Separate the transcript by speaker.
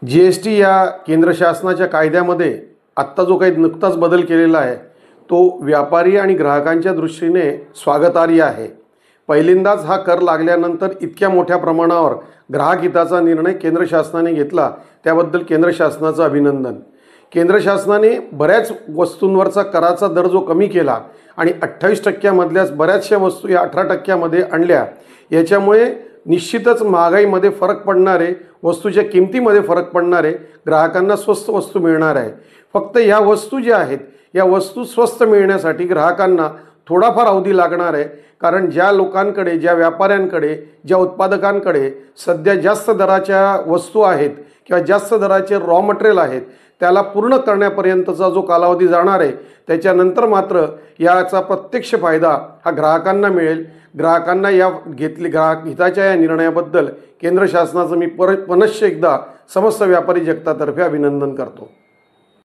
Speaker 1: GST या केंद्र शासनाच्या कायद्यामध्ये आत्ता जो काही नुकताच बदल केलेला आहे तो व्यापारी आणि ग्राहकांच्या दृष्टीने स्वागतार्ह आहे। पहिल्यांदाच हा कर लागल्यानंतर इतक्या मोठ्या प्रमाणावर ग्राहक हिताचा निर्णय केंद्र शासनाने घेतला, त्याबद्दल केंद्र शासनाचं अभिनंदन। केंद्र शासनाने बऱ्याच वस्तूंवरचा कराचा दर जो कमी केला आणि 28% मधल्याच बऱ्याचशा वस्तू या 18% मध्ये आणल्या, याच्यामुळे निश्चितच महागाईमध्ये फरक पडणार आहे, वस्तूच्या किमतीमध्ये फरक पडणार आहे, ग्राहकांना स्वस्त वस्तू मिळणार आहे। फक्त ह्या वस्तू ज्या आहेत या वस्तू स्वस्त मिळण्यासाठी ग्राहकांना थोडाफार अवधी लागणार आहे, कारण ज्या लोकांकडे, ज्या व्यापाऱ्यांकडे, ज्या उत्पादकांकडे सध्या जास्त दराच्या वस्तू आहेत किंवा जास्त दराचे रॉ मटेरियल आहेत, त्याला पूर्ण करण्यापर्यंतचा जो कालावधी जाणार आहे, त्याच्यानंतर मात्र याचा प्रत्यक्ष फायदा हा ग्राहकांना मिळेल। ग्राहकांना या ग्राहक हिताच्या या निर्णयाबद्दल केंद्र शासनाचं मी पुनश्च एकदा समस्त व्यापारी जगतातर्फे अभिनंदन करतो।